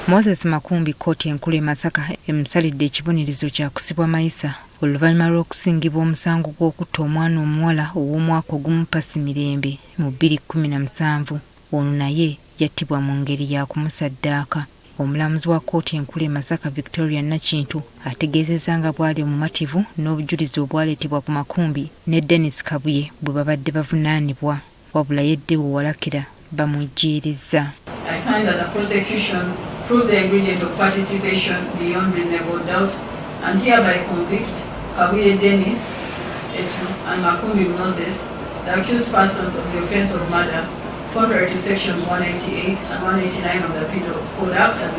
Moses Makumbi kkooti enkulu e Masaka emusalidde ekibonerezo kya kusibwa mayisa oluvannyuma lw'okusingibwa omusango gw'okutta omwana omuwala ow'omwaka ogumu Pasi Mirembe mu 2017. Ono naye yattibwa mu ngeri ya kumusaddaaka. Omulamuzi wa kkooti enkulu e Masaka Victoria Nakintu ategeezezza nga bwali omumativu n'obujulizi obwaleetebwa ku Makumbi ne Dennis Kabuye bwe babadde bavunaanibwa, wabula Yeddewo Walakira bamujjiirizza. I find that the prosecution proved the ingredient of participation beyond reasonable doubt and hereby convict Kabuye Dennis and Makumbi Moses, the accused persons, of the offence of murder, contrary to sections 188 and 189 of the Penal Code Act as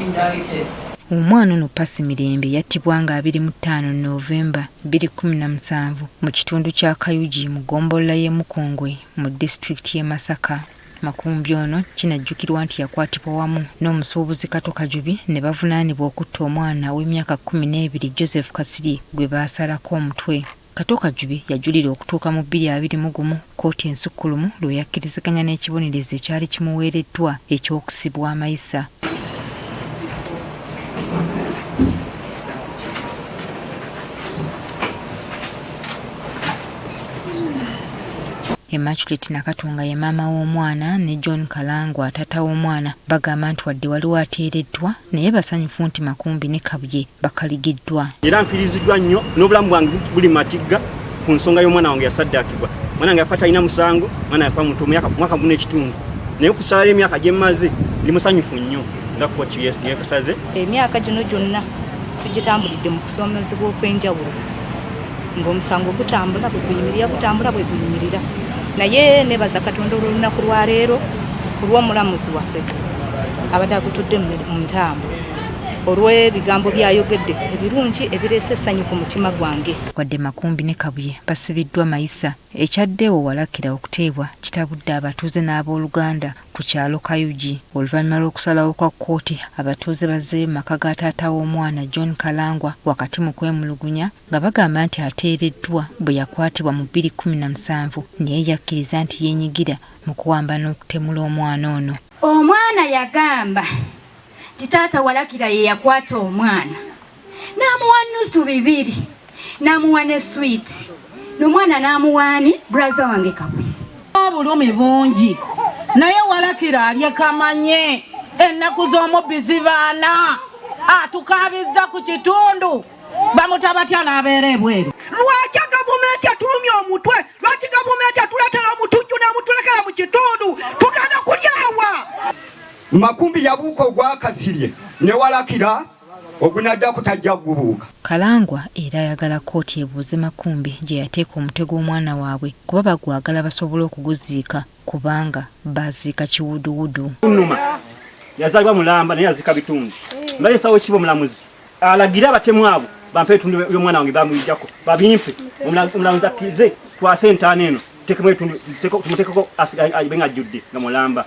indicted. Omwana ono Pasi Mirembe yattibwa nga 25 Novemba 2017 mu kitundu kya Kayugi mu ggombolola y'e Mukungwe mu disitulikiti y'e Masaka. Makumbi ono kinajjukirwa nti yakwatibwa wamu n'omusuubuzi Kato Kajubi ne bavunaanibwa okutta omwana w'emyaka 12 Joseph Kasirye gwe baasalako omutwe. Kato Kajubi yajulira okutuuka mu 2021 kkooti ensukkulumu lwe yakkirizaganya n'ekibonerezo ekyali kimuweereddwa eky'okusibwa amayisa. Immaculate Nakatunga ye maama w'omwana ne John Kalangwa taata w'omwana bagamba nti wadde waliwo ateereddwa naye basanyufu nti Makumbi ne Kabuye bakaligiddwa. Era nfiiriziddwa nnyo n'obulamu bwange buli matigga ku nsonga y'omwana wange yasaddaakibwa. Mwana wange yafa talina musango, mwana yafa mu mwaka gumu n'ekitundu. Naye okusala emyaka gye mmaze ndi musanyufu nnyo nga kkooti yeekasaze. Emyaka gino gyonna tugitambulidde mu kusomezebwa okw'enjawulo ng'omusango gutambula bwe guyimirira gutambula bwe guyimirira. Naye nebaza Katonda olunaku lwa leero ku lw'omulamuzi waffe abadde agutudde mu ntambo olw'ebigambo byayogedde ebirungi ebireese essanyu ku mutima gwange. Wadde Makumbi ne Kabuye basibiddwa mayisa, ekyaddewo Walakira okuteebwa kitabudde abatuuze n'abooluganda ku kyalo Kayugi. Oluvannyuma lw'okusalawo kwa kkooti, abatuuze bazzeeyo mu maka ga taata w'omwana John Kalangwa wakati mu kwemulugunya nga bagamba nti ateereddwa bwe yakwatibwa mu 2017 naye yakkiriza nti yeenyigira mu kuwamba n'okutemula omwana ono. Omwana yagamba nti taata Walakira ye yakwata omwana n'amuwa nnusu 2 n'amuwa ne swiiti n'omwana n'amuwaani braza wange Kabuye. Obulumi bungi naye Walakira alyekamanye ennaku z'omubbi zibaana atukabizza ku kitundu bamutabatya n'abeera ebweru. Lwaki gavumenti atulumya omutwe? Lwaki gavumenti atuleetera omutujju n'amutulekera mu kitundu? Tugenda kulyawa. Makumbi yabuuka ogwa Kasirye ne Walakira ogunadda kutajja gubuuka. Kalangwa era ayagala kkooti ebuuze Makumbi gye yateeka omutwe gw'omwana waabwe kuba bagwagala basobole okuguziika kubanga baziika kiwuduwudu. Nnuma yazaalibwa mulamba naye yaziika bitundu. Mbale sawo kibo mulamuzi alagira abatemu abo bampe ebitundu by'omwana wange bamuyijjako babimpe omulamuzi akkirize twase entaano eno tumuteekeko abenga ajjudde nga mulamba.